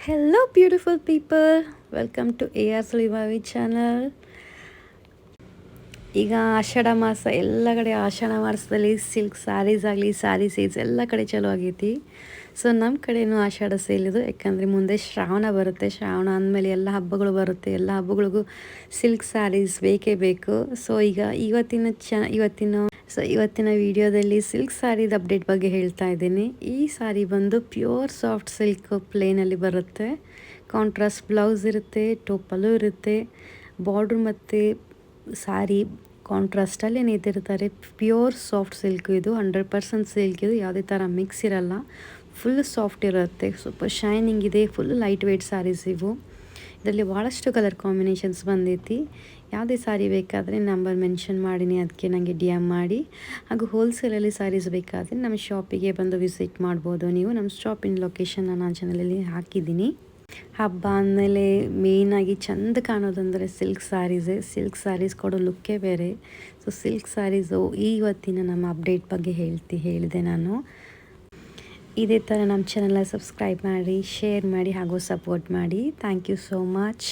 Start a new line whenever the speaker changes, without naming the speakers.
Hello beautiful people, welcome to AR Sulibavi channel. ಈಗ ಆಷಾಢ ಮಾಸ ಎಲ್ಲ ಕಡೆ ಆಷಾಢ ಮಾಸದಲ್ಲಿ ಸಿಲ್ಕ್ ಸ್ಯಾರೀಸ್ ಆಗಲಿ ಸ್ಯಾರಿ ಸೇಲ್ಸ್ ಎಲ್ಲ ಕಡೆ ಚಲೋ ಆಗೈತಿ. ಸೊ ನಮ್ಮ ಕಡೆಯೂ ಆಷಾಢ ಸೇಲ್ ಇದು, ಯಾಕಂದರೆ ಮುಂದೆ ಶ್ರಾವಣ ಬರುತ್ತೆ. ಶ್ರಾವಣ ಅಂದಮೇಲೆ ಎಲ್ಲ ಹಬ್ಬಗಳು ಬರುತ್ತೆ. ಎಲ್ಲ ಹಬ್ಬಗಳಿಗೂ ಸಿಲ್ಕ್ ಸ್ಯಾರೀಸ್ ಬೇಕೇ ಬೇಕು. ಸೊ ಈಗ ಇವತ್ತಿನ ವಿಡಿಯೋದಲ್ಲಿ ಸಿಲ್ಕ್ ಸ್ಯಾರಿದ ಅಪ್ಡೇಟ್ ಬಗ್ಗೆ ಹೇಳ್ತಾ ಇದ್ದೀನಿ. ಈ ಸ್ಯಾರಿ ಬಂದು ಪ್ಯೂರ್ ಸಾಫ್ಟ್ ಸಿಲ್ಕ್ ಪ್ಲೇನಲ್ಲಿ ಬರುತ್ತೆ. ಕಾಂಟ್ರಾಸ್ಟ್ ಬ್ಲೌಸ್ ಇರುತ್ತೆ, ಟೋಪಲ್ಲೂ ಇರುತ್ತೆ. ಬಾರ್ಡ್ರ್ ಮತ್ತು ಸ್ಯಾರಿ ಕಾಂಟ್ರಾಸ್ಟಲ್ಲೇ ನೇತಿರ್ತಾರೆ. ಪ್ಯೂರ್ ಸಾಫ್ಟ್ ಸಿಲ್ಕ್ ಇದು, 100% ಸಿಲ್ಕ್ ಇದು, ಯಾವುದೇ ಥರ ಮಿಕ್ಸ್ ಇರಲ್ಲ. ಫುಲ್ ಸಾಫ್ಟ್ ಇರುತ್ತೆ, ಸ್ವಲ್ಪ ಶೈನಿಂಗ್ ಇದೆ. ಫುಲ್ ಲೈಟ್ ವೆಯ್ಟ್ ಸ್ಯಾರೀಸ್ ಇವು. ಇದರಲ್ಲಿ ಭಾಳಷ್ಟು ಕಲರ್ ಕಾಂಬಿನೇಷನ್ಸ್ ಬಂದೈತಿ. ಯಾವುದೇ ಸ್ಯಾರಿ ಬೇಕಾದರೆ ನಂಬರ್ ಮೆನ್ಷನ್ ಮಾಡೀನಿ, ಅದಕ್ಕೆ ನನಗೆ DM ಮಾಡಿ. ಹಾಗೂ ಹೋಲ್ಸೇಲಲ್ಲಿ ಸ್ಯಾರೀಸ್ ಬೇಕಾದರೆ ನಮ್ಮ ಶಾಪಿಗೆ ಬಂದು ವಿಸಿಟ್ ಮಾಡ್ಬೋದು ನೀವು. ನಮ್ಮ ಶಾಪಿನ ಲೊಕೇಶನ್ ನಾನು ಚಾನಲಲ್ಲಿ ಹಾಕಿದ್ದೀನಿ. ಹಬ್ಬ ಅಂದಮೇಲೆ ಮೇಯ್ನಾಗಿ ಚೆಂದ ಕಾಣೋದಂದರೆ ಸಿಲ್ಕ್ ಸ್ಯಾರೀಸೇ. ಸಿಲ್ಕ್ ಸ್ಯಾರೀಸ್ ಕೊಡೋ ಲುಕ್ಕೇ ಬೇರೆ. ಸೊ ಸಿಲ್ಕ್ ಸ್ಯಾರೀಸು ಇವತ್ತಿನ ನಮ್ಮ ಅಪ್ಡೇಟ್ ಬಗ್ಗೆ ಹೇಳಿದೆ ನಾನು. ಇದೇ ಥರ ನಮ್ಮ ಚಾನಲ್ನ ಸಬ್ಸ್ಕ್ರೈಬ್ ಮಾಡಿ, ಶೇರ್ ಮಾಡಿ ಹಾಗೂ ಸಪೋರ್ಟ್ ಮಾಡಿ. Thank you so much.